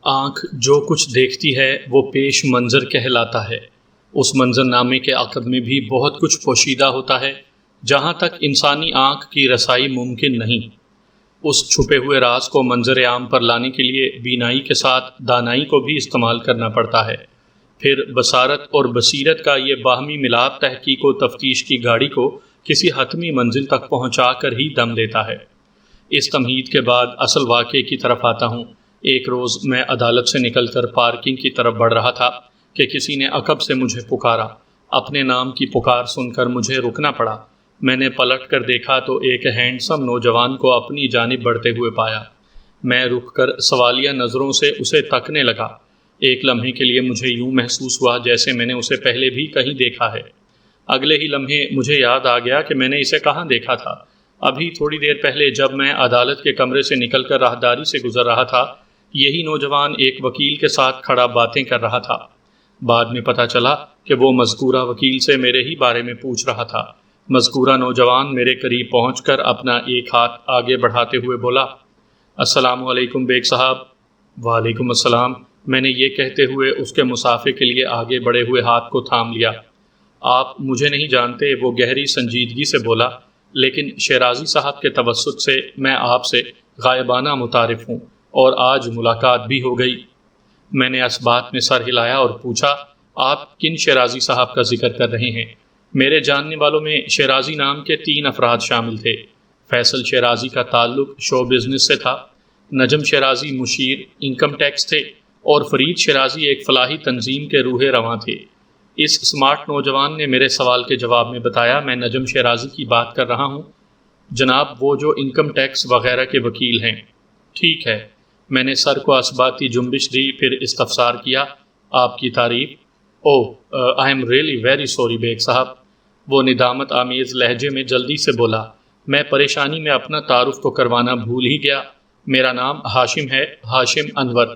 آنکھ جو کچھ دیکھتی ہے وہ پیش منظر کہلاتا ہے۔ اس منظر نامے کے عقد میں بھی بہت کچھ پوشیدہ ہوتا ہے جہاں تک انسانی آنکھ کی رسائی ممکن نہیں۔ اس چھپے ہوئے راز کو منظر عام پر لانے کے لیے بینائی کے ساتھ دانائی کو بھی استعمال کرنا پڑتا ہے۔ پھر بصارت اور بصیرت کا یہ باہمی ملاپ تحقیق و تفتیش کی گاڑی کو کسی حتمی منزل تک پہنچا کر ہی دم لیتا ہے۔ اس تمہید کے بعد اصل واقعے کی طرف آتا ہوں۔ ایک روز میں عدالت سے نکل کر پارکنگ کی طرف بڑھ رہا تھا کہ کسی نے عقب سے مجھے پکارا۔ اپنے نام کی پکار سن کر مجھے رکنا پڑا۔ میں نے پلٹ کر دیکھا تو ایک ہینڈسم نوجوان کو اپنی جانب بڑھتے ہوئے پایا۔ میں رک کر سوالیہ نظروں سے اسے تکنے لگا۔ ایک لمحے کے لیے مجھے یوں محسوس ہوا جیسے میں نے اسے پہلے بھی کہیں دیکھا ہے۔ اگلے ہی لمحے مجھے یاد آ گیا کہ میں نے اسے کہاں دیکھا تھا۔ ابھی تھوڑی دیر پہلے جب میں عدالت کے کمرے سے نکل کر راہداری سے گزر رہا تھا، یہی نوجوان ایک وکیل کے ساتھ کھڑا باتیں کر رہا تھا۔ بعد میں پتہ چلا کہ وہ مذکورہ وکیل سے میرے ہی بارے میں پوچھ رہا تھا۔ مذکورہ نوجوان میرے قریب پہنچ کر اپنا ایک ہاتھ آگے بڑھاتے ہوئے بولا، السلام علیکم بیگ صاحب۔ وعلیکم السلام۔ میں نے یہ کہتے ہوئے اس کے مصافحے کے لیے آگے بڑھے ہوئے ہاتھ کو تھام لیا۔ آپ مجھے نہیں جانتے، وہ گہری سنجیدگی سے بولا، لیکن شیرازی صاحب کے توسط سے میں آپ سے غائبانہ متعارف ہوں اور آج ملاقات بھی ہو گئی۔ میں نے اس بات میں سر ہلایا اور پوچھا، آپ کن شیرازی صاحب کا ذکر کر رہے ہیں؟ میرے جاننے والوں میں شیرازی نام کے 3 افراد شامل تھے۔ فیصل شیرازی کا تعلق شو بزنس سے تھا، نجم شیرازی مشیر انکم ٹیکس تھے اور فرید شیرازی ایک فلاحی تنظیم کے روح رواں تھے۔ اس سمارٹ نوجوان نے میرے سوال کے جواب میں بتایا، میں نجم شیرازی کی بات کر رہا ہوں جناب، وہ جو انکم ٹیکس وغیرہ کے وکیل ہیں۔ ٹھیک ہے۔ میں نے سر کو اسباتی جنبش دی، پھر استفسار کیا، آپ کی تعریف؟ I am really very sorry بیگ صاحب، وہ ندامت آمیز لہجے میں جلدی سے بولا۔ میں پریشانی میں اپنا تعارف تو کروانا بھول ہی گیا۔ میرا نام ہاشم ہے، ہاشم انور۔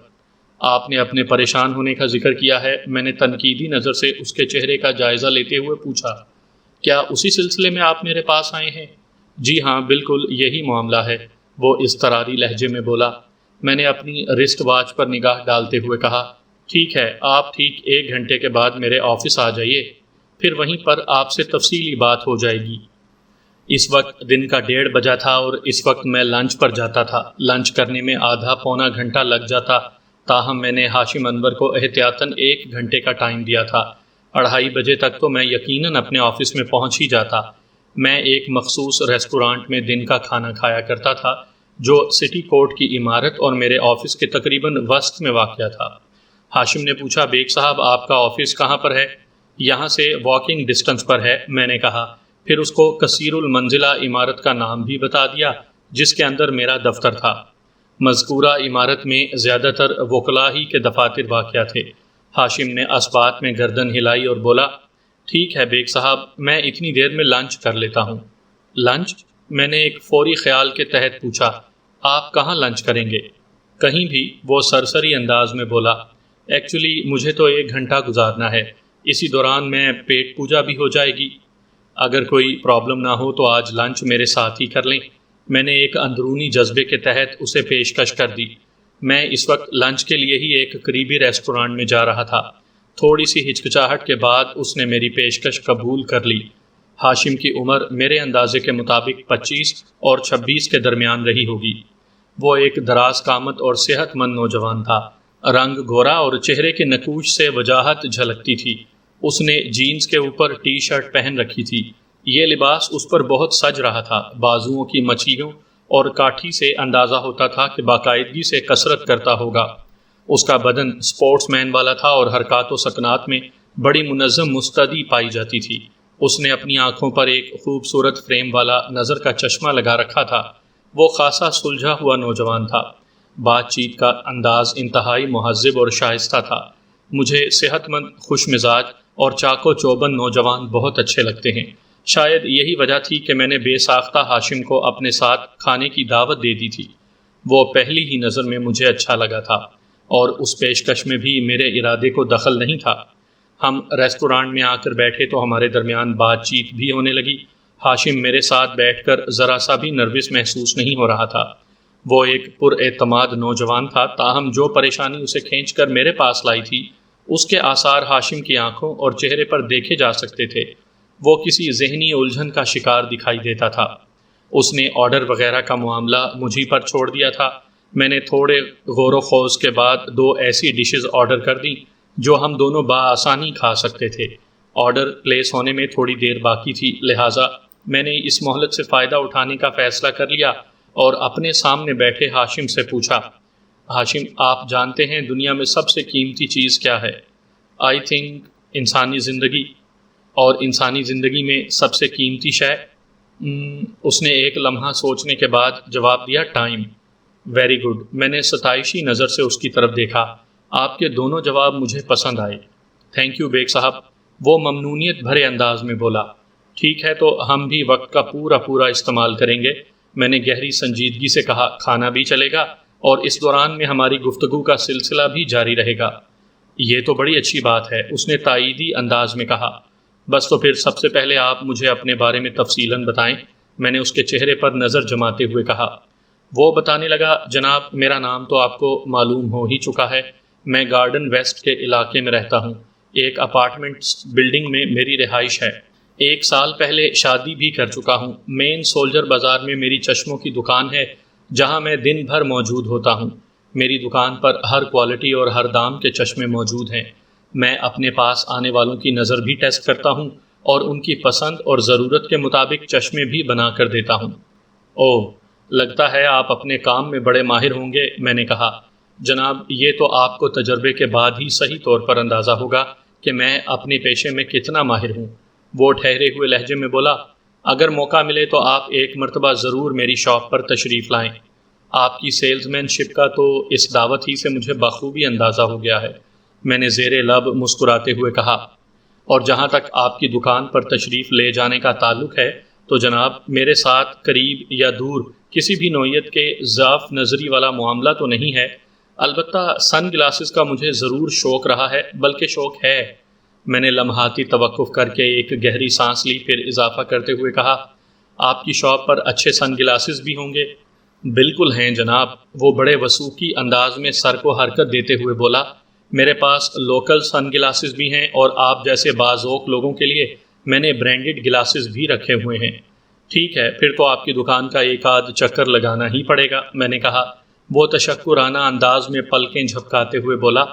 آپ نے اپنے پریشان ہونے کا ذکر کیا ہے۔ میں نے تنقیدی نظر سے اس کے چہرے کا جائزہ لیتے ہوئے پوچھا، کیا اسی سلسلے میں آپ میرے پاس آئے ہیں؟ جی ہاں، بالکل یہی معاملہ ہے، وہ اضطراری لہجے میں بولا۔ میں نے اپنی رسٹ واچ پر نگاہ ڈالتے ہوئے کہا، ٹھیک ہے، آپ ٹھیک 1 گھنٹے کے بعد میرے آفس آ جائیے، پھر وہیں پر آپ سے تفصیلی بات ہو جائے گی۔ اس وقت دن کا 1:30 بجا تھا اور اس وقت میں لنچ پر جاتا تھا۔ لنچ کرنے میں آدھا پونا گھنٹہ لگ جاتا، تاہم میں نے ہاشم انور کو احتیاطاً 1 گھنٹے کا ٹائم دیا تھا۔ 2:30 بجے تک تو میں یقیناً اپنے آفس میں پہنچ ہی جاتا۔ میں ایک مخصوص ریسٹورانٹ میں دن کا کھانا کھایا کرتا تھا جو سٹی کورٹ کی عمارت اور میرے آفس کے تقریباً وسط میں واقع تھا۔ ہاشم نے پوچھا، بیگ صاحب آپ کا آفس کہاں پر ہے؟ یہاں سے واکنگ ڈسٹنس پر ہے، میں نے کہا، پھر اس کو کثیر المنزلہ عمارت کا نام بھی بتا دیا جس کے اندر میرا دفتر تھا۔ مذکورہ عمارت میں زیادہ تر وکلاء ہی کے دفاتر واقع تھے۔ ہاشم نے اس بات میں گردن ہلائی اور بولا، ٹھیک ہے بیگ صاحب، میں اتنی دیر میں لنچ کر لیتا ہوں۔ لنچ؟ میں نے ایک فوری خیال کے تحت پوچھا، آپ کہاں لنچ کریں گے؟ کہیں بھی، وہ سرسری انداز میں بولا۔ ایکچولی مجھے تو 1 گھنٹہ گزارنا ہے، اسی دوران میں پیٹ پوجا بھی ہو جائے گی۔ اگر کوئی پرابلم نہ ہو تو آج لنچ میرے ساتھ ہی کر لیں۔ میں نے ایک اندرونی جذبے کے تحت اسے پیشکش کر دی۔ میں اس وقت لنچ کے لیے ہی ایک قریبی ریسٹورانٹ میں جا رہا تھا۔ تھوڑی سی ہچکچاہٹ کے بعد اس نے میری پیشکش قبول کر لی۔ ہاشم کی عمر میرے اندازے کے مطابق 25 اور 26 کے درمیان رہی ہوگی۔ وہ ایک دراز قامت اور صحت مند نوجوان تھا۔ رنگ گورا اور چہرے کے نقوش سے وجاہت جھلکتی تھی۔ اس نے جینز کے اوپر ٹی شرٹ پہن رکھی تھی۔ یہ لباس اس پر بہت سج رہا تھا۔ بازوؤں کی مچھلیوں اور کاٹھی سے اندازہ ہوتا تھا کہ باقاعدگی سے کسرت کرتا ہوگا۔ اس کا بدن سپورٹس مین والا تھا اور حرکات و سکنات میں بڑی منظم مستعدی پائی جاتی تھی۔ اس نے اپنی آنکھوں پر ایک خوبصورت فریم والا نظر کا چشمہ لگا رکھا تھا۔ وہ خاصا سلجھا ہوا نوجوان تھا۔ بات چیت کا انداز انتہائی مہذب اور شائستہ تھا۔ مجھے صحت مند، خوش مزاج اور چاق و چوبند نوجوان بہت اچھے لگتے ہیں۔ شاید یہی وجہ تھی کہ میں نے بے ساختہ ہاشم کو اپنے ساتھ کھانے کی دعوت دے دی تھی۔ وہ پہلی ہی نظر میں مجھے اچھا لگا تھا اور اس پیشکش میں بھی میرے ارادے کو دخل نہیں تھا۔ ہم ریسٹورانٹ میں آ کر بیٹھے تو ہمارے درمیان بات چیت بھی ہونے لگی۔ ہاشم میرے ساتھ بیٹھ کر ذرا سا بھی نروس محسوس نہیں ہو رہا تھا۔ وہ ایک پر اعتماد نوجوان تھا، تاہم جو پریشانی اسے کھینچ کر میرے پاس لائی تھی اس کے آثار ہاشم کی آنکھوں اور چہرے پر دیکھے جا سکتے تھے۔ وہ کسی ذہنی الجھن کا شکار دکھائی دیتا تھا۔ اس نے آرڈر وغیرہ کا معاملہ مجھی پر چھوڑ دیا تھا۔ میں نے تھوڑے غور و خوض کے بعد 2 ایسی ڈشز آرڈر کر دیں جو ہم دونوں بآسانی کھا سکتے تھے۔ آرڈر پلیس ہونے میں تھوڑی دیر باقی تھی، لہٰذا میں نے اس مہلت سے فائدہ اٹھانے کا فیصلہ کر لیا اور اپنے سامنے بیٹھے ہاشم سے پوچھا، ہاشم، آپ جانتے ہیں دنیا میں سب سے قیمتی چیز کیا ہے؟ آئی تھنک انسانی زندگی۔ اور انسانی زندگی میں سب سے قیمتی شے؟ اس نے ایک لمحہ سوچنے کے بعد جواب دیا، ٹائم۔ Very good. میں نے ستائشی نظر سے اس کی طرف دیکھا۔ آپ کے دونوں جواب مجھے پسند آئے۔ تھینک یو بیگ صاحب، وہ ممنونیت بھرے انداز میں بولا۔ ٹھیک ہے، تو ہم بھی وقت کا پورا استعمال کریں گے۔ میں نے گہری سنجیدگی سے کہا، کھانا بھی چلے گا اور اس دوران میں ہماری گفتگو کا سلسلہ بھی جاری رہے گا۔ یہ تو بڑی اچھی بات ہے، اس نے تائیدی انداز میں کہا۔ بس تو پھر سب سے پہلے آپ مجھے اپنے بارے میں تفصیلاً بتائیں، میں نے اس کے چہرے پر نظر جماتے ہوئے کہا۔ وہ بتانے لگا، جناب میرا نام تو آپ کو معلوم ہو ہی چکا ہے، میں گارڈن ویسٹ کے علاقے میں رہتا ہوں، ایک اپارٹمنٹس بلڈنگ میں میری رہائش ہے۔ 1 سال پہلے شادی بھی کر چکا ہوں۔ مین سولجر بازار میں میری چشموں کی دکان ہے جہاں میں دن بھر موجود ہوتا ہوں۔ میری دکان پر ہر کوالٹی اور ہر دام کے چشمے موجود ہیں۔ میں اپنے پاس آنے والوں کی نظر بھی ٹیسٹ کرتا ہوں اور ان کی پسند اور ضرورت کے مطابق چشمے بھی بنا کر دیتا ہوں۔ اوہ، لگتا ہے آپ اپنے کام میں بڑے ماہر ہوں گے، میں نے کہا۔ جناب، یہ تو آپ کو تجربے کے بعد ہی صحیح طور پر اندازہ ہوگا کہ میں اپنے پیشے میں کتنا ماہر ہوں، وہ ٹھہرے ہوئے لہجے میں بولا۔ اگر موقع ملے تو آپ ایک مرتبہ ضرور میری شاپ پر تشریف لائیں۔ آپ کی سیلز مین شپ کا تو اس دعوت ہی سے مجھے بخوبی اندازہ ہو گیا ہے، میں نے زیر لب مسکراتے ہوئے کہا۔ اور جہاں تک آپ کی دکان پر تشریف لے جانے کا تعلق ہے تو جناب، میرے ساتھ قریب یا دور کسی بھی نوعیت کے ضعف نظری والا معاملہ تو نہیں ہے۔ البتہ سن گلاسز کا مجھے ضرور شوق رہا ہے، بلکہ شوق ہے۔ میں نے لمحاتی توقف کر کے ایک گہری سانس لی، پھر اضافہ کرتے ہوئے کہا، آپ کی شاپ پر اچھے سن گلاسز بھی ہوں گے؟ بالکل ہیں جناب، وہ بڑے وثوقی انداز میں سر کو حرکت دیتے ہوئے بولا۔ میرے پاس لوکل سن گلاسز بھی ہیں اور آپ جیسے باذوق لوگوں کے لیے میں نے برانڈڈ گلاسز بھی رکھے ہوئے ہیں۔ ٹھیک ہے، پھر تو آپ کی دکان کا ایک آدھ چکر لگانا ہی پڑے گا، میں نے کہا۔ وہ تشکرانہ انداز میں پلکیں جھپکاتے ہوئے بولا،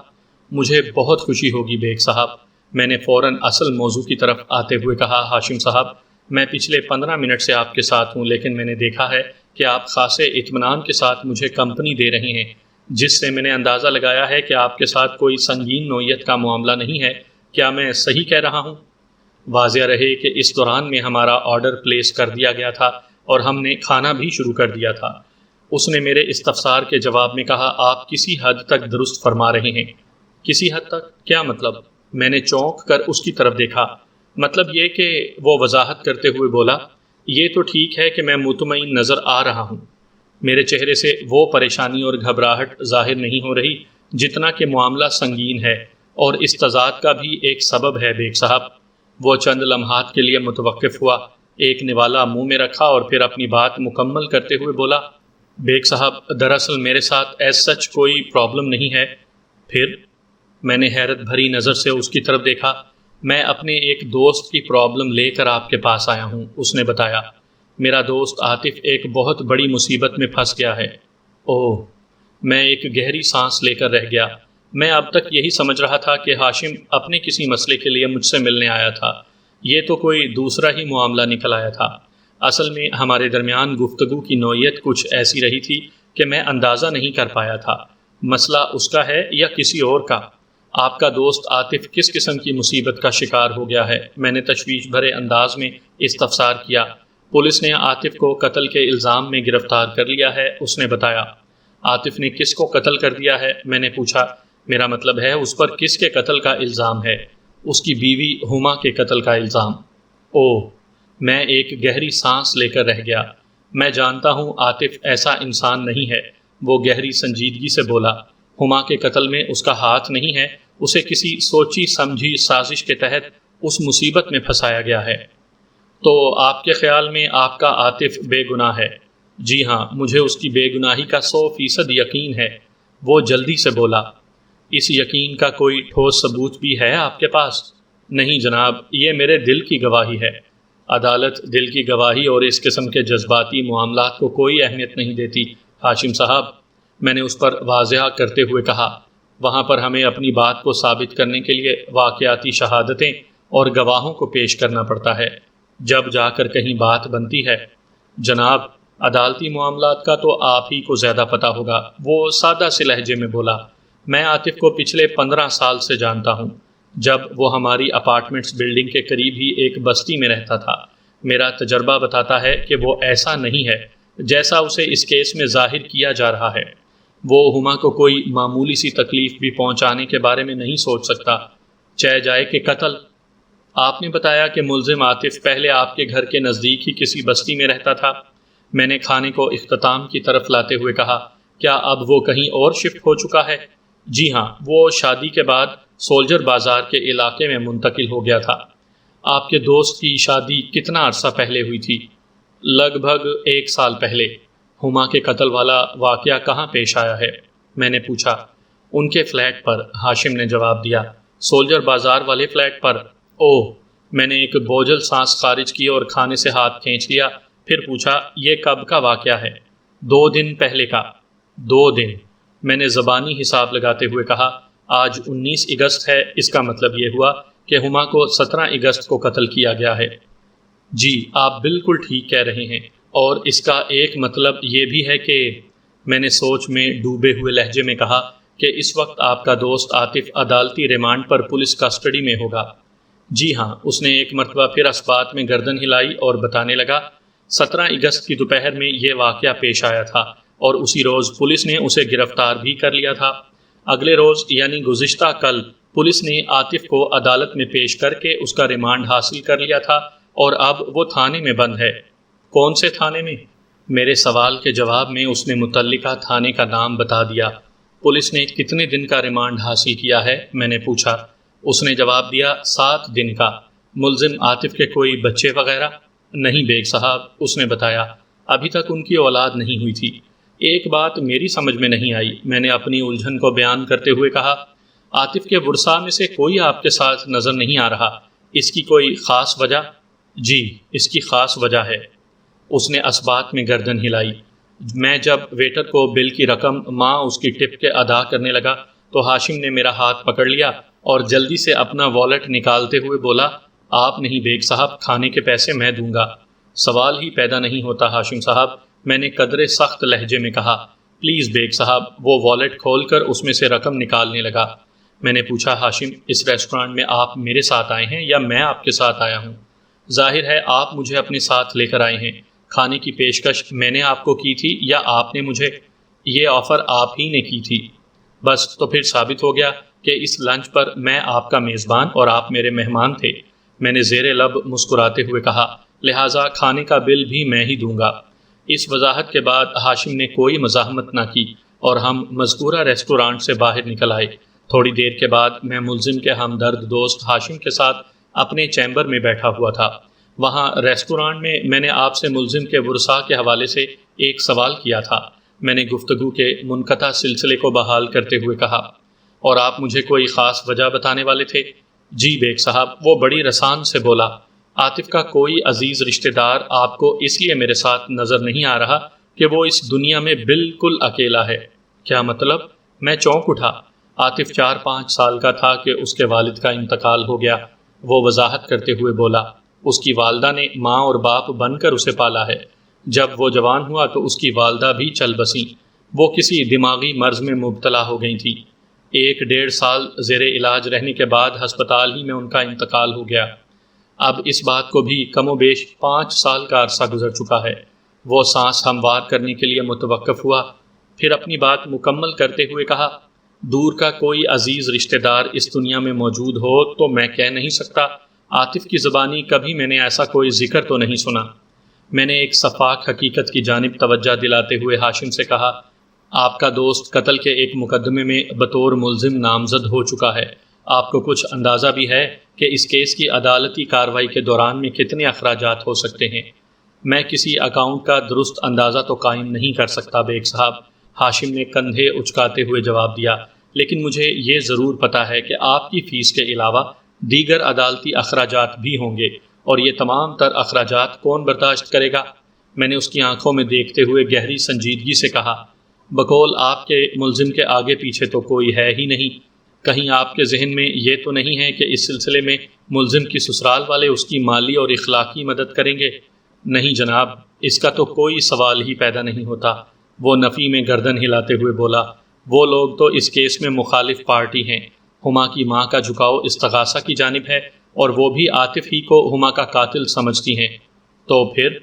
مجھے بہت خوشی ہوگی بیگ صاحب۔ میں نے فوراً اصل موضوع کی طرف آتے ہوئے کہا، ہاشم صاحب، میں پچھلے 15 منٹ سے آپ کے ساتھ ہوں، لیکن میں نے دیکھا ہے کہ آپ خاصے اطمینان کے ساتھ مجھے کمپنی دے رہے ہیں، جس سے میں نے اندازہ لگایا ہے کہ آپ کے ساتھ کوئی سنگین نوعیت کا معاملہ نہیں ہے۔ کیا میں صحیح کہہ رہا ہوں؟ واضح رہے کہ اس دوران میں ہمارا آرڈر پلیس کر دیا گیا تھا اور ہم نے کھانا بھی شروع کر دیا تھا۔ اس نے میرے استفسار کے جواب میں کہا، آپ کسی حد تک درست فرما رہے ہیں۔ کسی حد تک؟ کیا مطلب؟ میں نے چونک کر اس کی طرف دیکھا۔ مطلب یہ کہ وہ وضاحت کرتے ہوئے بولا، یہ تو ٹھیک ہے کہ میں مطمئن نظر آ رہا ہوں، میرے چہرے سے وہ پریشانی اور گھبراہٹ ظاہر نہیں ہو رہی جتنا کہ معاملہ سنگین ہے، اور اس تضاد کا بھی ایک سبب ہے بیگ صاحب۔ وہ چند لمحات کے لیے متوقف ہوا، ایک نوالا منہ میں رکھا اور پھر اپنی بات مکمل کرتے ہوئے بولا، بیگ صاحب، دراصل میرے ساتھ ایز سچ کوئی پرابلم نہیں ہے۔ پھر؟ میں نے حیرت بھری نظر سے اس کی طرف دیکھا۔ میں اپنے ایک دوست کی پرابلم لے کر آپ کے پاس آیا ہوں، اس نے بتایا۔ میرا دوست عاطف ایک بہت بڑی مصیبت میں پھنس گیا ہے۔ اوہ، میں ایک گہری سانس لے کر رہ گیا۔ میں اب تک یہی سمجھ رہا تھا کہ ہاشم اپنے کسی مسئلے کے لیے مجھ سے ملنے آیا تھا، یہ تو کوئی دوسرا ہی معاملہ نکل آیا تھا۔ اصل میں ہمارے درمیان گفتگو کی نوعیت کچھ ایسی رہی تھی کہ میں اندازہ نہیں کر پایا تھا مسئلہ اس کا ہے یا کسی اور کا۔ آپ کا دوست عاطف کس قسم کی مصیبت کا شکار ہو گیا ہے؟ میں نے تشویش بھرے انداز میں استفسار کیا۔ پولیس نے عاطف کو قتل کے الزام میں گرفتار کر لیا ہے، اس نے بتایا۔ عاطف نے کس کو قتل کر دیا ہے؟ میں نے پوچھا۔ میرا مطلب ہے اس پر کس کے قتل کا الزام ہے؟ اس کی بیوی ہما کے قتل کا الزام۔ اوہ، میں ایک گہری سانس لے کر رہ گیا۔ میں جانتا ہوں عاطف ایسا انسان نہیں ہے، وہ گہری سنجیدگی سے بولا۔ ہما کے قتل میں اس کا ہاتھ نہیں ہے، اسے کسی سوچی سمجھی سازش کے تحت اس مصیبت میں پھنسایا گیا ہے۔ تو آپ کے خیال میں آپ کا عاطف بے گناہ ہے؟ جی ہاں، مجھے اس کی بے گناہی کا 100% یقین ہے، وہ جلدی سے بولا۔ اس یقین کا کوئی ٹھوس ثبوت بھی ہے آپ کے پاس؟ نہیں جناب، یہ میرے دل کی گواہی ہے۔ عدالت دل کی گواہی اور اس قسم کے جذباتی معاملات کو کوئی اہمیت نہیں دیتی ہاشم صاحب، میں نے اس پر واضح کرتے ہوئے کہا۔ وہاں پر ہمیں اپنی بات کو ثابت کرنے کے لیے واقعاتی شہادتیں اور گواہوں کو پیش کرنا پڑتا ہے، جب جا کر کہیں بات بنتی ہے۔ جناب، عدالتی معاملات کا تو آپ ہی کو زیادہ پتہ ہوگا، وہ سادہ سے لہجے میں بولا۔ میں عاطف کو پچھلے 15 سال سے جانتا ہوں، جب وہ ہماری اپارٹمنٹس بلڈنگ کے قریب ہی ایک بستی میں رہتا تھا۔ میرا تجربہ بتاتا ہے کہ وہ ایسا نہیں ہے جیسا اسے اس کیس میں ظاہر کیا جا رہا ہے۔ وہ ہما کو کوئی معمولی سی تکلیف بھی پہنچانے کے بارے میں نہیں سوچ سکتا، چاہے جائے کہ قتل۔ آپ نے بتایا کہ ملزم عاطف پہلے آپ کے گھر کے نزدیک ہی کسی بستی میں رہتا تھا۔ میں نے کھانے کو اختتام کی طرف لاتے ہوئے کہا، کیا اب وہ کہیں اور شفٹ ہو چکا ہے؟ جی ہاں، وہ شادی کے بعد سولجر بازار کے علاقے میں منتقل ہو گیا تھا۔ آپ کے دوست کی شادی کتنا عرصہ پہلے ہوئی تھی؟ لگ بھگ 1 سال پہلے۔ ہما کے قتل والا واقعہ کہاں پیش آیا ہے؟ میں نے پوچھا۔ ان کے فلیٹ پر، ہاشم نے جواب دیا۔ سولجر بازار والے فلیٹ پر؟ اوہ، میں نے ایک بوجھل سانس خارج کی اور کھانے سے ہاتھ کھینچ لیا، پھر پوچھا، یہ کب کا واقعہ ہے؟ 2 دن پہلے کا۔ 2 دن، میں نے زبانی حساب لگاتے ہوئے کہا۔ آج 19 اگست ہے، اس کا مطلب یہ ہوا کہ ہما کو 17 اگست کو قتل کیا گیا ہے۔ جی، آپ بالکل ٹھیک کہہ رہے ہیں، اور اس کا ایک مطلب یہ بھی ہے کہ، میں نے سوچ میں ڈوبے ہوئے لہجے میں کہا، کہ اس وقت آپ کا دوست عاطف عدالتی ریمانڈ پر پولیس کسٹڈی میں ہوگا۔ جی ہاں، اس نے ایک مرتبہ پھر اس بات میں گردن ہلائی اور بتانے لگا، 17 اگست کی دوپہر میں یہ واقعہ پیش آیا تھا، اور اسی روز پولیس نے اسے گرفتار بھی کر لیا تھا۔ اگلے روز یعنی گزشتہ کل پولیس نے عاطف کو عدالت میں پیش کر کے اس کا ریمانڈ حاصل کر لیا تھا، اور اب وہ تھانے میں بند ہے۔ کون سے تھانے میں؟ میرے سوال کے جواب میں اس نے متعلقہ تھانے کا نام بتا دیا۔ پولیس نے کتنے دن کا ریمانڈ حاصل کیا ہے؟ میں نے پوچھا۔ اس نے جواب دیا، 7 دن کا۔ ملزم عاطف کے کوئی بچے وغیرہ؟ نہیں بیگ صاحب، اس نے بتایا، ابھی تک ان کی اولاد نہیں ہوئی تھی۔ ایک بات میری سمجھ میں نہیں آئی، میں نے اپنی الجھن کو بیان کرتے ہوئے کہا، عاطف کے ورثاء میں سے کوئی آپ کے ساتھ نظر نہیں آ رہا، اس کی کوئی خاص وجہ؟ جی، اس کی خاص وجہ ہے۔ اس نے اسبات میں گردن ہلائی۔ میں جب ویٹر کو بل کی رقم ماں اس کی ٹپ کے ادا کرنے لگا تو ہاشم نے میرا ہاتھ پکڑ لیا اور جلدی سے اپنا والیٹ نکالتے ہوئے بولا، آپ نہیں بیگ صاحب، کھانے کے پیسے میں دوں گا۔ سوال ہی پیدا نہیں ہوتا ہاشم صاحب، میں نے قدرے سخت لہجے میں کہا۔ پلیز بیگ صاحب۔ وہ والیٹ کھول کر اس میں سے رقم نکالنے لگا۔ میں نے پوچھا، ہاشم، اس ریسٹورانٹ میں آپ میرے ساتھ آئے ہیں یا میں آپ کے ساتھ آیا ہوں؟ ظاہر ہے آپ مجھے اپنے ساتھ لے کر آئے ہیں۔ کھانے کی پیشکش میں نے آپ کو کی تھی یا آپ نے مجھے؟ یہ آفر آپ ہی نے کی تھی۔ بس تو پھر ثابت ہو گیا کہ اس لنچ پر میں آپ کا میزبان اور آپ میرے مہمان تھے، میں نے زیر لب مسکراتے ہوئے کہا، لہٰذا کھانے کا بل بھی میں ہی دوں گا۔ اس وضاحت کے بعد ہاشم نے کوئی مزاحمت نہ کی اور ہم مذکورہ ریسٹورانٹ سے باہر نکل آئے۔ تھوڑی دیر کے بعد میں ملزم کے ہمدرد دوست ہاشم کے ساتھ اپنے چیمبر میں بیٹھا ہوا تھا۔ وہاں ریسٹورانٹ میں نے آپ سے ملزم کے ورثاء کے حوالے سے ایک سوال کیا تھا۔ میں نے گفتگو کے منقطع سلسلے کو بحال کرتے ہوئے کہا، اور آپ مجھے کوئی خاص وجہ بتانے والے تھے؟ جی بیگ صاحب، وہ بڑی رسان سے بولا، عاطف کا کوئی عزیز رشتہ دار آپ کو اس لیے میرے ساتھ نظر نہیں آ رہا کہ وہ اس دنیا میں بالکل اکیلا ہے۔ کیا مطلب؟ میں چونک اٹھا۔ عاطف 4-5 سال کا تھا کہ اس کے والد کا انتقال ہو گیا، وہ وضاحت کرتے ہوئے بولا۔ اس کی والدہ نے ماں اور باپ بن کر اسے پالا ہے۔ جب وہ جوان ہوا تو اس کی والدہ بھی چل بسیں۔ وہ کسی دماغی مرض میں مبتلا ہو گئی تھی۔ 1-1.5 سال زیر علاج رہنے کے بعد ہسپتال ہی میں ان کا انتقال ہو گیا۔ اب اس بات کو بھی کم و بیش 5 سال کا عرصہ گزر چکا ہے۔ وہ سانس ہموار کرنے کے لیے متوقف ہوا، پھر اپنی بات مکمل کرتے ہوئے کہا، دور کا کوئی عزیز رشتہ دار اس دنیا میں موجود ہو تو میں کہہ نہیں سکتا، عاطف کی زبانی کبھی میں نے ایسا کوئی ذکر تو نہیں سنا۔ میں نے ایک شفاف حقیقت کی جانب توجہ دلاتے ہوئے ہاشم سے کہا، آپ کا دوست قتل کے ایک مقدمے میں بطور ملزم نامزد ہو چکا ہے۔ آپ کو کچھ اندازہ بھی ہے کہ اس کیس کی عدالتی کارروائی کے دوران میں کتنے اخراجات ہو سکتے ہیں؟ میں کسی اکاؤنٹ کا درست اندازہ تو قائم نہیں کر سکتا بیگ صاحب، ہاشم نے کندھے اچکاتے ہوئے جواب دیا، لیکن مجھے یہ ضرور پتہ ہے کہ آپ کی فیس کے علاوہ دیگر عدالتی اخراجات بھی ہوں گے، اور یہ تمام تر اخراجات کون برداشت کرے گا؟ میں نے اس کی آنکھوں میں دیکھتے ہوئے گہری سنجیدگی سے کہا، بقول آپ کے ملزم کے آگے پیچھے تو کوئی ہے ہی نہیں، کہیں آپ کے ذہن میں یہ تو نہیں ہے کہ اس سلسلے میں ملزم کی سسرال والے اس کی مالی اور اخلاقی مدد کریں گے؟ نہیں جناب، اس کا تو کوئی سوال ہی پیدا نہیں ہوتا، وہ نفی میں گردن ہلاتے ہوئے بولا، وہ لوگ تو اس کیس میں مخالف پارٹی ہیں، ہما کی ماں کا جھکاؤ استغاثہ کی جانب ہے اور وہ بھی عاطف ہی کو ہما کا قاتل سمجھتی ہیں۔ تو پھر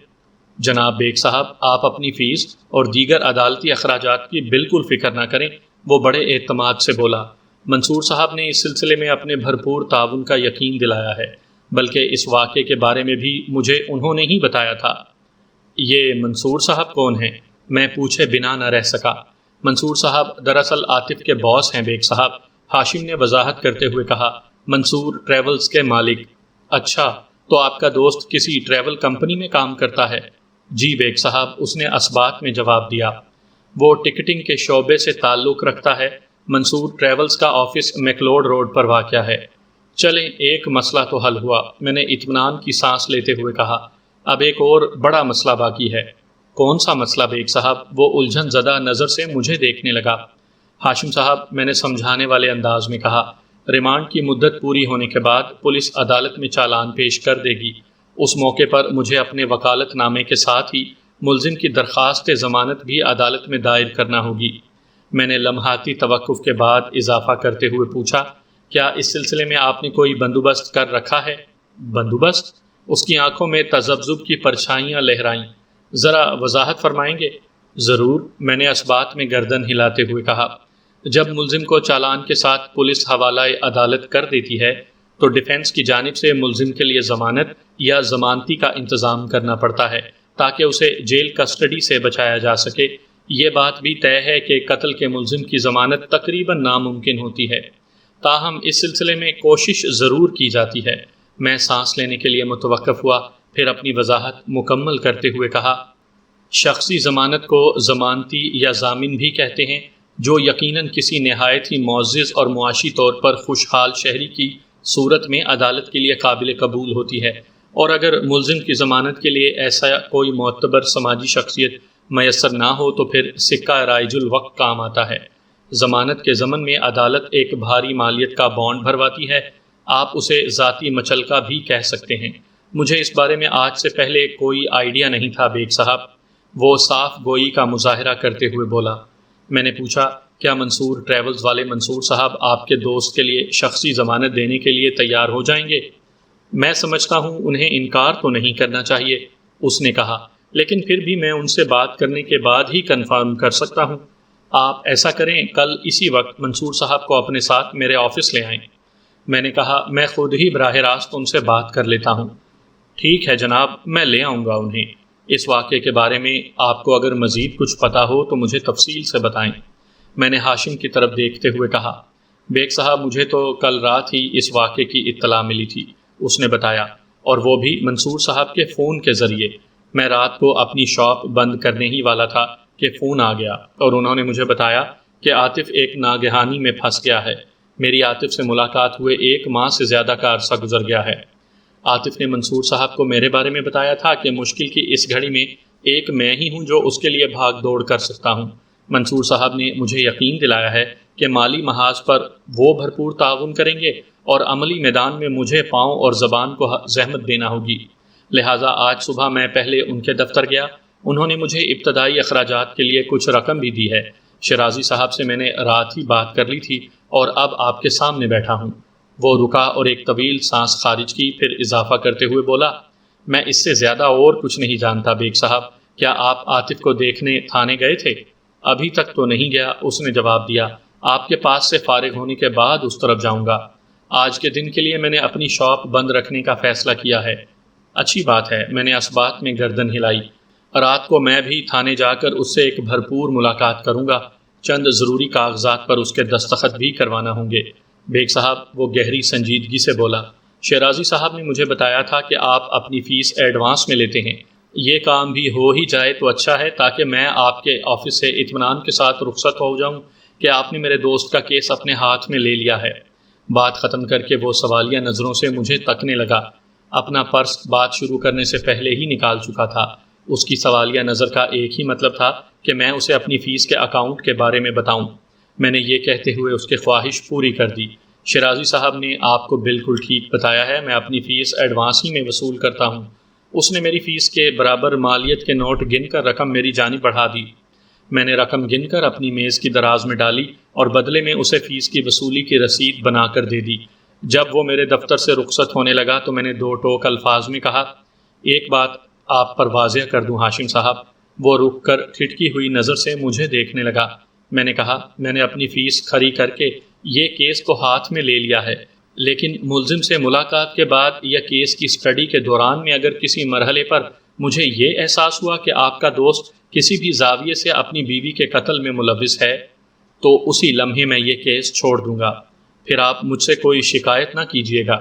جناب بیگ صاحب، آپ اپنی فیس اور دیگر عدالتی اخراجات کی بالکل فکر نہ کریں، وہ بڑے اعتماد سے بولا۔ منصور صاحب نے اس سلسلے میں اپنے بھرپور تعاون کا یقین دلایا ہے، بلکہ اس واقعے کے بارے میں بھی مجھے انہوں نے ہی بتایا تھا۔ یہ منصور صاحب کون ہیں؟ میں پوچھے بنا نہ رہ سکا۔ منصور صاحب دراصل عاطف کے باس ہیں بیگ صاحب، ہاشم نے وضاحت کرتے ہوئے کہا، منصور ٹریولز کے مالک۔ اچھا، تو آپ کا دوست کسی ٹریول کمپنی میں کام کرتا ہے؟ جی بیگ صاحب، اس نے اثبات میں جواب دیا۔ وہ ٹکٹنگ کے شعبے سے تعلق رکھتا ہے۔ منصور ٹریولز کا آفس میکلوڈ روڈ پر واقع ہے۔ چلیں، ایک مسئلہ تو حل ہوا، میں نے اطمینان کی سانس لیتے ہوئے کہا۔ اب ایک اور بڑا مسئلہ باقی ہے۔ کون سا مسئلہ بیگ صاحب؟ وہ الجھن زدہ نظر سے مجھے دیکھنے لگا۔ ہاشم صاحب، میں نے سمجھانے والے انداز میں کہا، ریمانڈ کی مدت پوری ہونے کے بعد پولیس عدالت میں چالان پیش کر دے گی۔ اس موقع پر مجھے اپنے وکالت نامے کے ساتھ ہی ملزم کی درخواست ضمانت بھی عدالت میں دائر کرنا ہوگی۔ میں نے لمحاتی توقف کے بعد اضافہ کرتے ہوئے پوچھا، کیا اس سلسلے میں آپ نے کوئی بندوبست کر رکھا ہے؟ بندوبست؟ اس کی آنکھوں میں تذبذب کی پرچھائیاں لہرائیں۔ ذرا وضاحت فرمائیں گے؟ ضرور، میں نے اثبات میں گردن ہلاتے ہوئے کہا۔ جب ملزم کو چالان کے ساتھ پولیس حوالہ عدالت کر دیتی ہے تو ڈیفنس کی جانب سے ملزم کے لیے ضمانت یا ضمانتی کا انتظام کرنا پڑتا ہے تاکہ اسے جیل کسٹڈی سے بچایا جا سکے۔ یہ بات بھی طے ہے کہ قتل کے ملزم کی ضمانت تقریباً ناممکن ہوتی ہے، تاہم اس سلسلے میں کوشش ضرور کی جاتی ہے۔ میں سانس لینے کے لیے متوقف ہوا، پھر اپنی وضاحت مکمل کرتے ہوئے کہا، شخصی ضمانت کو ضمانتی یا ضامن بھی کہتے ہیں، جو یقیناً کسی نہایت ہی معزز اور معاشی طور پر خوشحال شہری کی صورت میں عدالت کے لیے قابل قبول ہوتی ہے، اور اگر ملزم کی ضمانت کے لیے ایسا کوئی معتبر سماجی شخصیت میسر نہ ہو تو پھر سکہ رائج الوقت کام آتا ہے۔ ضمانت کے ضمن میں عدالت ایک بھاری مالیت کا بانڈ بھرواتی ہے، آپ اسے ذاتی مچلکا بھی کہہ سکتے ہیں۔ مجھے اس بارے میں آج سے پہلے کوئی آئیڈیا نہیں تھا بیگ صاحب، وہ صاف گوئی کا مظاہرہ کرتے ہوئے بولا۔ میں نے پوچھا، کیا منصور ٹریولز والے منصور صاحب آپ کے دوست کے لیے شخصی ضمانت دینے کے لیے تیار ہو جائیں گے؟ میں سمجھتا ہوں انہیں انکار تو نہیں کرنا چاہیے، اس نے کہا، لیکن پھر بھی میں ان سے بات کرنے کے بعد ہی کنفرم کر سکتا ہوں۔ آپ ایسا کریں، کل اسی وقت منصور صاحب کو اپنے ساتھ میرے آفس لے آئیں۔ میں نے کہا، میں خود ہی براہ راست ان سے بات کر لیتا ہوں۔ ٹھیک ہے جناب، میں لے آؤں گا انہیں۔ اس واقعے کے بارے میں آپ کو اگر مزید کچھ پتہ ہو تو مجھے تفصیل سے بتائیں۔ میں نے ہاشم کی طرف دیکھتے ہوئے کہا، بیگ صاحب مجھے تو کل رات ہی اس واقعے کی اطلاع ملی تھی، اس نے بتایا، اور وہ بھی منصور صاحب کے فون کے ذریعے۔ میں رات کو اپنی شاپ بند کرنے ہی والا تھا کہ فون آ گیا اور انہوں نے مجھے بتایا کہ عاطف ایک ناگہانی میں پھنس گیا ہے۔ میری عاطف سے ملاقات ہوئے 1 ماہ سے زیادہ کا عرصہ گزر گیا ہے۔ عاطف نے منصور صاحب کو میرے بارے میں بتایا تھا کہ مشکل کی اس گھڑی میں ایک میں ہی ہوں جو اس کے لیے بھاگ دوڑ کر سکتا ہوں۔ منصور صاحب نے مجھے یقین دلایا ہے کہ مالی محاذ پر وہ بھرپور تعاون کریں گے اور عملی میدان میں مجھے پاؤں اور زبان کو زحمت دینا ہوگی۔ لہٰذا آج صبح میں پہلے ان کے دفتر گیا، انہوں نے مجھے ابتدائی اخراجات کے لیے کچھ رقم بھی دی ہے۔ شرازی صاحب سے میں نے رات ہی بات کر لی تھی اور اب آپ کے سامنے بیٹھا ہوں۔ وہ رکا اور ایک طویل سانس خارج کی، پھر اضافہ کرتے ہوئے بولا، میں اس سے زیادہ اور کچھ نہیں جانتا بیگ صاحب۔ کیا آپ عاطف کو دیکھنے تھانے گئے تھے؟ ابھی تک تو نہیں گیا، اس نے جواب دیا، آپ کے پاس سے فارغ ہونے کے بعد اس طرف جاؤں گا۔ آج کے دن کے لیے میں نے اپنی شاپ بند رکھنے کا فیصلہ کیا ہے۔ اچھی بات ہے، میں نے اسبات میں گردن ہلائی۔ رات کو میں بھی تھانے جا کر اس سے ایک بھرپور ملاقات کروں گا، چند ضروری کاغذات پر اس کے دستخط بھی کروانا ہوں گے۔ بیگ صاحب، وہ گہری سنجیدگی سے بولا، شیرازی صاحب نے مجھے بتایا تھا کہ آپ اپنی فیس ایڈوانس میں لیتے ہیں، یہ کام بھی ہو ہی جائے تو اچھا ہے، تاکہ میں آپ کے آفس سے اطمینان کے ساتھ رخصت ہو جاؤں کہ آپ نے میرے دوست کا کیس اپنے ہاتھ میں لے لیا ہے۔ بات ختم کر کے وہ سوالیہ نظروں سے مجھے تکنے لگا۔ اپنا پرس بات شروع کرنے سے پہلے ہی نکال چکا تھا۔ اس کی سوالیہ نظر کا ایک ہی مطلب تھا کہ میں اسے اپنی فیس کے اکاؤنٹ کے بارے میں بتاؤں۔ میں نے یہ کہتے ہوئے اس کی خواہش پوری کر دی۔ شیرازی صاحب نے آپ کو بالکل ٹھیک بتایا ہے، میں اپنی فیس ایڈوانس ہی میں وصول کرتا ہوں۔ اس نے میری فیس کے برابر مالیت کے نوٹ گن کر رقم میری جانب بڑھا دی۔ میں نے رقم گن کر اپنی میز کی دراز میں ڈالی اور بدلے میں اسے فیس کی وصولی کی رسید بنا کر دے دی۔ جب وہ میرے دفتر سے رخصت ہونے لگا تو میں نے دو ٹوک الفاظ میں کہا، ایک بات آپ پر واضح کر دوں ہاشم صاحب۔ وہ رک کر ٹھٹکی ہوئی نظر سے مجھے دیکھنے لگا۔ میں نے کہا، میں نے اپنی فیس کھری کر کے یہ کیس کو ہاتھ میں لے لیا ہے، لیکن ملزم سے ملاقات کے بعد یا کیس کی سٹڈی کے دوران میں اگر کسی مرحلے پر مجھے یہ احساس ہوا کہ آپ کا دوست کسی بھی زاویے سے اپنی بیوی کے قتل میں ملوث ہے تو اسی لمحے میں یہ کیس چھوڑ دوں گا۔ پھر آپ مجھ سے کوئی شکایت نہ کیجیے گا۔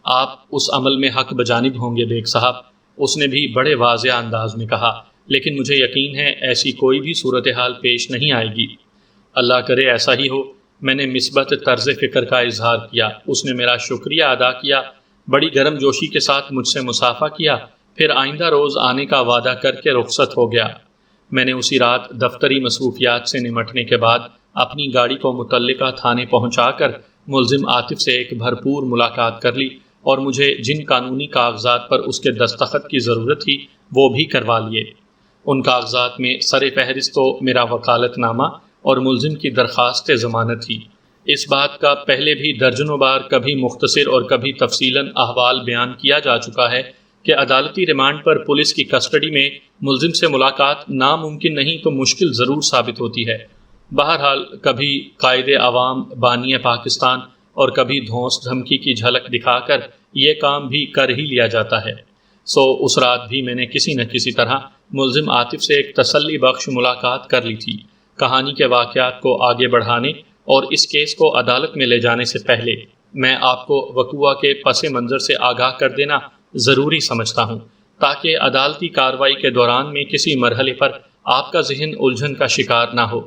آپ اس عمل میں حق بجانب ہوں گے بیگ صاحب، اس نے بھی بڑے واضح انداز میں کہا، لیکن مجھے یقین ہے ایسی کوئی بھی صورتحال پیش نہیں آئے گی۔ اللہ کرے ایسا ہی ہو۔ میں نے مثبت طرز فکر کا اظہار کیا۔ اس نے میرا شکریہ ادا کیا، بڑی گرم جوشی کے ساتھ مجھ سے مصافحہ کیا، پھر آئندہ روز آنے کا وعدہ کر کے رخصت ہو گیا۔ میں نے اسی رات دفتری مصروفیات سے نمٹنے کے بعد اپنی گاڑی کو متعلقہ تھانے پہنچا کر ملزم عاطف سے ایک بھرپور ملاقات کر لی اور مجھے جن قانونی کاغذات پر اس کے دستخط کی ضرورت تھی وہ بھی کروا لیے۔ ان کاغذات میں سر فہرست تو میرا وکالت نامہ اور ملزم کی درخواست ضمانت تھی۔ اس بات کا پہلے بھی درجنوں بار کبھی مختصر اور کبھی تفصیلاً احوال بیان کیا جا چکا ہے کہ عدالتی ریمانڈ پر پولیس کی کسٹڈی میں ملزم سے ملاقات ناممکن نہیں تو مشکل ضرور ثابت ہوتی ہے۔ بہرحال کبھی قائد عوام بانی پاکستان اور کبھی دھونس دھمکی کی جھلک دکھا کر یہ کام بھی کر ہی لیا جاتا ہے۔ سو اس رات بھی میں نے کسی نہ کسی طرح ملزم عاطف سے ایک تسلی بخش ملاقات کر لی تھی۔ کہانی کے واقعات کو آگے بڑھانے اور اس کیس کو عدالت میں لے جانے سے پہلے میں آپ کو وقوع کے پس منظر سے آگاہ کر دینا ضروری سمجھتا ہوں، تاکہ عدالتی کارروائی کے دوران میں کسی مرحلے پر آپ کا ذہن الجھن کا شکار نہ ہو۔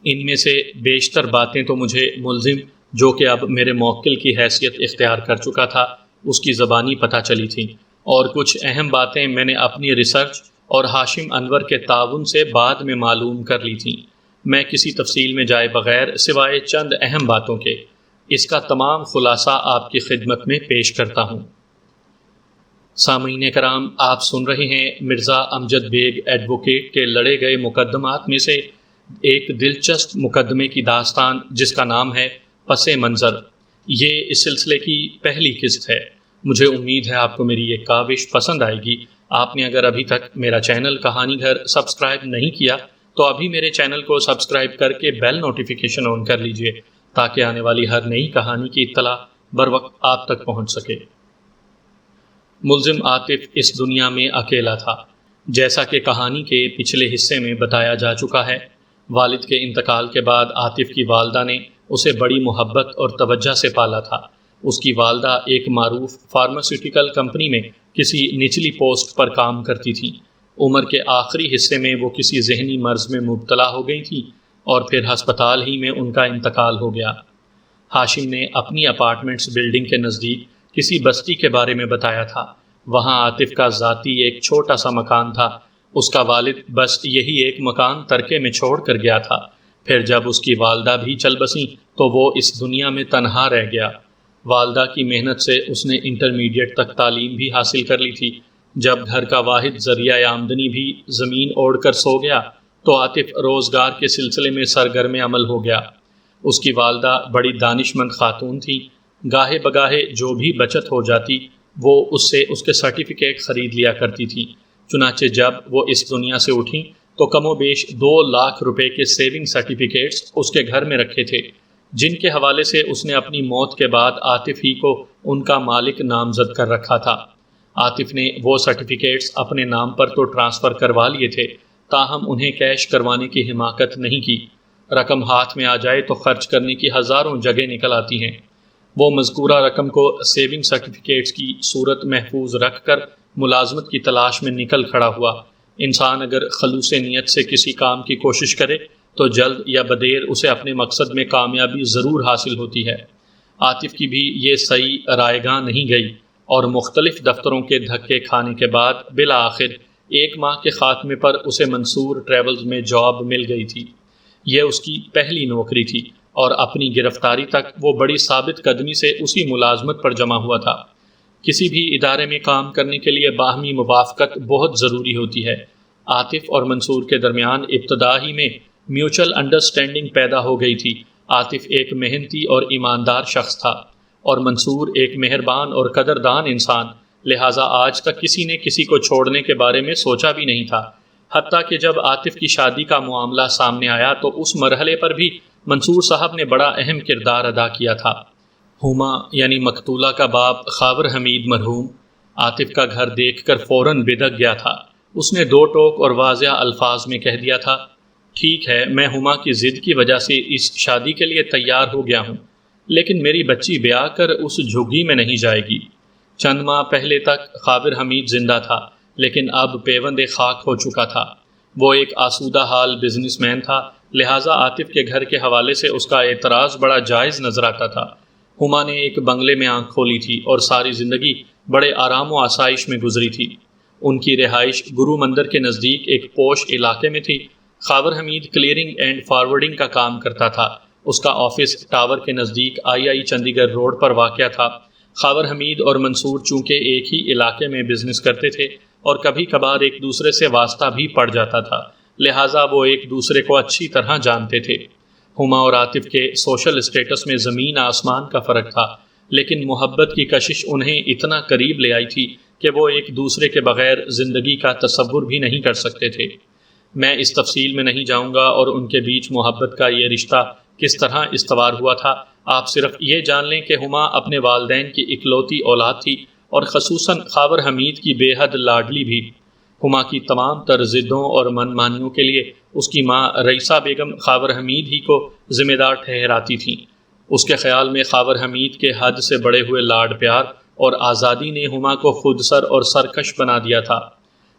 ان میں سے بیشتر باتیں تو مجھے ملزم، جو کہ اب میرے موکل کی حیثیت اختیار کر چکا تھا، اس کی زبانی پتہ چلی تھیں، اور کچھ اہم باتیں میں نے اپنی ریسرچ اور ہاشم انور کے تعاون سے بعد میں معلوم کر لی تھیں۔ میں کسی تفصیل میں جائے بغیر سوائے چند اہم باتوں کے اس کا تمام خلاصہ آپ کی خدمت میں پیش کرتا ہوں۔ سامعین کرام، آپ سن رہے ہیں مرزا امجد بیگ ایڈوکیٹ کے لڑے گئے مقدمات میں سے ایک دلچسپ مقدمے کی داستان، جس کا نام ہے پس منظر۔ یہ اس سلسلے کی پہلی قسط ہے۔ مجھے امید ہے آپ کو میری یہ کاوش پسند آئے گی۔ آپ نے اگر ابھی تک میرا چینل کہانی گھر سبسکرائب نہیں کیا تو ابھی میرے چینل کو سبسکرائب کر کے بیل نوٹیفیکیشن آن کر لیجئے، تاکہ آنے والی ہر نئی کہانی کی اطلاع بر وقت آپ تک پہنچ سکے۔ ملزم عاطف اس دنیا میں اکیلا تھا، جیسا کہ کہانی کے پچھلے حصے میں بتایا جا چکا ہے۔ والد کے انتقال کے بعد عاطف کی والدہ نے اسے بڑی محبت اور توجہ سے پالا تھا۔ اس کی والدہ ایک معروف فارماسیوٹیکل کمپنی میں کسی نچلی پوسٹ پر کام کرتی تھی۔ عمر کے آخری حصے میں وہ کسی ذہنی مرض میں مبتلا ہو گئی تھی اور پھر ہسپتال ہی میں ان کا انتقال ہو گیا۔ ہاشم نے اپنی اپارٹمنٹس بلڈنگ کے نزدیک کسی بستی کے بارے میں بتایا تھا۔ وہاں عاطف کا ذاتی ایک چھوٹا سا مکان تھا۔ اس کا والد بس یہی ایک مکان ترکے میں چھوڑ کر گیا تھا۔ پھر جب اس کی والدہ بھی چل بسیں تو وہ اس دنیا میں تنہا رہ گیا۔ والدہ کی محنت سے اس نے انٹرمیڈیٹ تک تعلیم بھی حاصل کر لی تھی۔ جب گھر کا واحد ذریعہ آمدنی بھی زمین اوڑھ کر سو گیا تو عاطف روزگار کے سلسلے میں سرگرم عمل ہو گیا۔ اس کی والدہ بڑی دانش مند خاتون تھی۔ گاہے بگاہے جو بھی بچت ہو جاتی وہ اس سے اس کے سرٹیفکیٹ خرید لیا کرتی تھی۔ چنانچہ جب وہ اس دنیا سے اٹھیں تو کم و بیش 2 لاکھ روپے کے سیونگ سرٹیفکیٹس اس کے گھر میں رکھے تھے، جن کے حوالے سے اس نے اپنی موت کے بعد عاطف ہی کو ان کا مالک نامزد کر رکھا تھا۔ عاطف نے وہ سرٹیفکیٹس اپنے نام پر تو ٹرانسفر کروا لیے تھے، تاہم انہیں کیش کروانے کی حماقت نہیں کی۔ رقم ہاتھ میں آ جائے تو خرچ کرنے کی ہزاروں جگہ نکل آتی ہیں۔ وہ مذکورہ رقم کو سیونگ سرٹیفکیٹس کی صورت محفوظ رکھ کر ملازمت کی تلاش میں نکل کھڑا ہوا۔ انسان اگر خلوص نیت سے کسی کام کی کوشش کرے تو جلد یا بدیر اسے اپنے مقصد میں کامیابی ضرور حاصل ہوتی ہے۔ عاطف کی بھی یہ صحیح رائے گاہ نہیں گئی اور مختلف دفتروں کے دھکے کھانے کے بعد بالآخر 1 ماہ کے خاتمے پر اسے منصور ٹریولز میں جاب مل گئی تھی۔ یہ اس کی پہلی نوکری تھی اور اپنی گرفتاری تک وہ بڑی ثابت قدمی سے اسی ملازمت پر جمع ہوا تھا۔ کسی بھی ادارے میں کام کرنے کے لیے باہمی موافقت بہت ضروری ہوتی ہے۔ عاطف اور منصور کے درمیان ابتدا ہی میں میوچل انڈرسٹینڈنگ پیدا ہو گئی تھی۔ عاطف ایک محنتی اور ایماندار شخص تھا اور منصور ایک مہربان اور قدردان انسان، لہٰذا آج تک کسی نے کسی کو چھوڑنے کے بارے میں سوچا بھی نہیں تھا۔ حتیٰ کہ جب عاطف کی شادی کا معاملہ سامنے آیا تو اس مرحلے پر بھی منصور صاحب نے بڑا اہم کردار ادا کیا تھا۔ ہما یعنی مقتولہ کا باپ خاور حمید مرحوم عاطف کا گھر دیکھ کر فوراً بدک گیا تھا۔ اس نے 2 ٹوک اور واضح الفاظ میں کہہ دیا تھا، ٹھیک ہے، میں ہما کی ضد کی وجہ سے اس شادی کے لیے تیار ہو گیا ہوں، لیکن میری بچی بیاہ کر اس جھگی میں نہیں جائے گی۔ چند ماہ پہلے تک خاور حمید زندہ تھا، لیکن اب پیوند خاک ہو چکا تھا۔ وہ ایک آسودہ حال بزنس مین تھا، لہٰذا عاطف کے گھر کے حوالے سے اس کا اعتراض بڑا جائز نظر آتا تھا۔ ہما نے ایک بنگلے میں آنکھ کھولی تھی اور ساری زندگی بڑے آرام و آسائش میں گزری تھی۔ ان کی رہائش گرو مندر کے نزدیک ایک پوش علاقے میں تھی۔ خاور حمید کلیئرنگ اینڈ فارورڈنگ کا کام کرتا تھا۔ اس کا آفس ٹاور کے نزدیک آئی چندی گڑھ روڈ پر واقع تھا۔ خاور حمید اور منصور چونکہ ایک ہی علاقے میں بزنس کرتے تھے اور کبھی کبھار ایک دوسرے سے واسطہ بھی پڑ جاتا تھا، لہٰذا وہ ایک دوسرے کو اچھی طرح جانتے تھے۔ ہما اور عاطف کے سوشل اسٹیٹس میں زمین آسمان کا فرق تھا، لیکن محبت کی کشش انہیں اتنا قریب لے آئی تھی کہ وہ ایک دوسرے کے بغیر زندگی کا تصور بھی نہیں کر سکتے تھے۔ میں اس تفصیل میں نہیں جاؤں گا اور ان کے بیچ محبت کا یہ رشتہ کس طرح استوار ہوا تھا۔ آپ صرف یہ جان لیں کہ ہما اپنے والدین کی اکلوتی اولاد تھی اور خصوصاً خاور حمید کی بے حد لاڈلی بھی۔ ہما کی تمام تر ضدوں اور من مانیوں کے لیے اس کی ماں رئیسہ بیگم خاور حمید ہی کو ذمہ دار ٹھہراتی تھیں۔ اس کے خیال میں خاور حمید کے حد سے بڑے ہوئے لاڈ پیار اور آزادی نے ہما کو خود سر اور سرکش بنا دیا تھا۔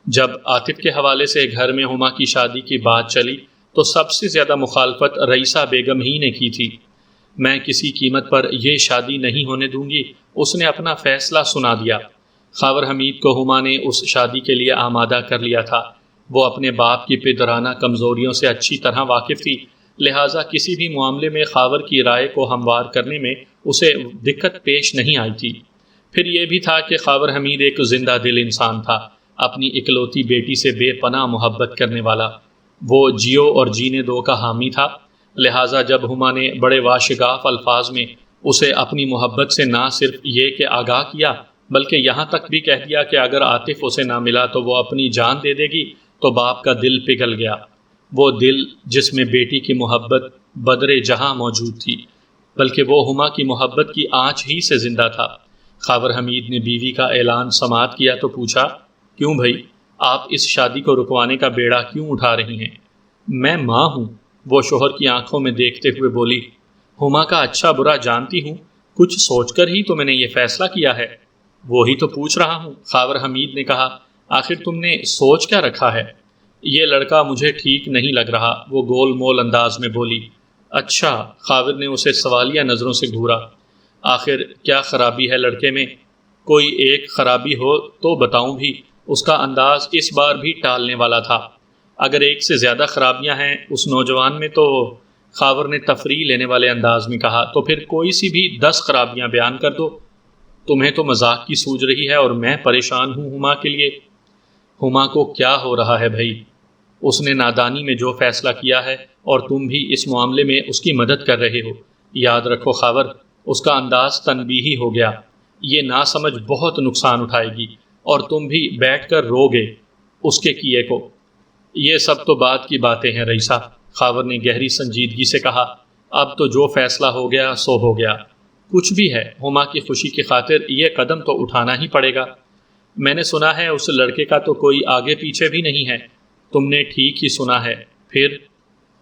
جب عاطف کے حوالے سے گھر میں ہما کی شادی کی بات چلی تو سب سے زیادہ مخالفت رئیسہ بیگم ہی نے کی تھی۔ میں کسی قیمت پر یہ شادی نہیں ہونے دوں گی، اس نے اپنا فیصلہ سنا دیا۔ خاور حمید کو ہما نے اس شادی کے لیے آمادہ کر لیا تھا۔ وہ اپنے باپ کی پدرانہ کمزوریوں سے اچھی طرح واقف تھی، لہٰذا کسی بھی معاملے میں خاور کی رائے کو ہموار کرنے میں اسے دقت پیش نہیں آئی تھی۔ پھر یہ بھی تھا کہ خاور حمید ایک زندہ دل انسان تھا، اپنی اکلوتی بیٹی سے بے پناہ محبت کرنے والا۔ وہ جیو اور جینے دو کا حامی تھا، لہٰذا جب ہما نے بڑے واشگاف الفاظ میں اسے اپنی محبت سے نہ صرف یہ کہ آگاہ کیا بلکہ یہاں تک بھی کہہ دیا کہ اگر عاطف اسے نہ ملا تو وہ اپنی جان دے دے گی، تو باپ کا دل پگھل گیا۔ وہ دل جس میں بیٹی کی محبت بدر جہاں موجود تھی، بلکہ وہ ہما کی محبت کی آنچ ہی سے زندہ تھا۔ خاور حمید نے بیوی کا اعلان سماعت کیا تو پوچھا، کیوں بھائی، آپ اس شادی کو رکوانے کا بیڑا کیوں اٹھا رہی ہیں؟ میں ماں ہوں، وہ شوہر کی آنکھوں میں دیکھتے ہوئے بولی۔ ہما کا اچھا برا جانتی ہوں، کچھ سوچ کر ہی تو میں نے یہ فیصلہ کیا ہے۔ وہی تو پوچھ رہا ہوں، خاور حمید نے کہا، آخر تم نے سوچ کیا رکھا ہے؟ یہ لڑکا مجھے ٹھیک نہیں لگ رہا، وہ گول مول انداز میں بولی۔ اچھا، خاور نے اسے سوالیہ نظروں سے گھورا۔ آخر کیا خرابی ہے لڑکے میں؟ کوئی ایک خرابی ہو تو بتاؤں بھی۔ اس کا انداز اس بار بھی ٹالنے والا تھا۔ اگر ایک سے زیادہ خرابیاں ہیں اس نوجوان میں تو، خاور نے تفریح لینے والے انداز میں کہا، تو پھر کوئی سی بھی 10 خرابیاں بیان کر دو۔ تمہیں تو مذاق کی سوج رہی ہے اور میں پریشان ہوں ہما کے لیے۔ ہما کو کیا ہو رہا ہے بھائی؟ اس نے نادانی میں جو فیصلہ کیا ہے اور تم بھی اس معاملے میں اس کی مدد کر رہے ہو۔ یاد رکھو خاور، اس کا انداز تنبیہی ہو گیا، یہ ناسمجھ بہت نقصان اٹھائے گی اور تم بھی بیٹھ کر رو گے اس کے کیے کو۔ یہ سب تو بات کی باتیں ہیں رئیسہ، خاور نے گہری سنجیدگی سے کہا، اب تو جو فیصلہ ہو گیا سو ہو گیا۔ کچھ بھی ہے، ہما کی خوشی کی خاطر یہ قدم تو اٹھانا ہی پڑے گا۔ میں نے سنا ہے اس لڑکے کا تو کوئی آگے پیچھے بھی نہیں ہے۔ تم نے ٹھیک ہی سنا ہے۔ پھر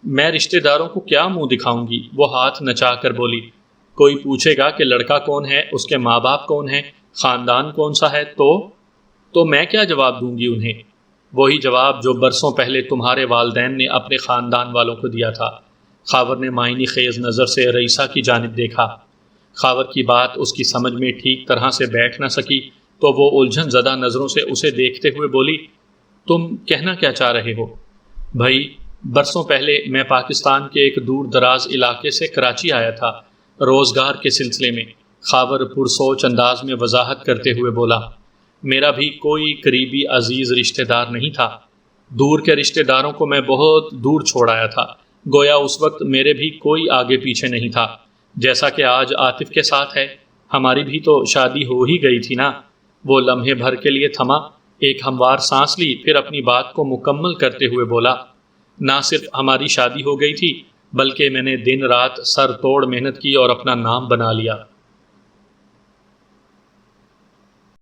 میں رشتہ داروں کو کیا منہ دکھاؤں گی؟ وہ ہاتھ نچا کر بولی۔ کوئی پوچھے گا کہ لڑکا کون ہے، اس کے ماں باپ کون ہیں، خاندان کون سا ہے، تو میں کیا جواب دوں گی انہیں؟ وہی جواب جو برسوں پہلے تمہارے والدین نے اپنے خاندان والوں کو دیا تھا۔ خاور نے معنی خیز نظر سے رئیسہ کی جانب دیکھا۔ خاور کی بات اس کی سمجھ میں ٹھیک طرح سے بیٹھ نہ سکی تو وہ الجھن زدہ نظروں سے اسے دیکھتے ہوئے بولی، تم کہنا کیا چاہ رہے ہو؟ بھائی، برسوں پہلے میں پاکستان کے ایک دور دراز علاقے سے کراچی آیا تھا، روزگار کے سلسلے میں۔ خاور پرسوچ انداز میں وضاحت کرتے ہوئے بولا، میرا بھی کوئی قریبی عزیز رشتہ دار نہیں تھا۔ دور کے رشتہ داروں کو میں بہت دور چھوڑ آیا تھا، گویا اس وقت میرے بھی کوئی آگے پیچھے نہیں تھا، جیسا کہ آج عاطف کے ساتھ ہے۔ ہماری بھی تو شادی ہو ہی گئی تھی نا۔ وہ لمحے بھر کے لیے تھما، ایک ہموار سانس لی، پھر اپنی بات کو مکمل کرتے ہوئے بولا، نہ صرف ہماری شادی ہو گئی تھی بلکہ میں نے دن رات سر توڑ محنت کی اور اپنا نام بنا لیا۔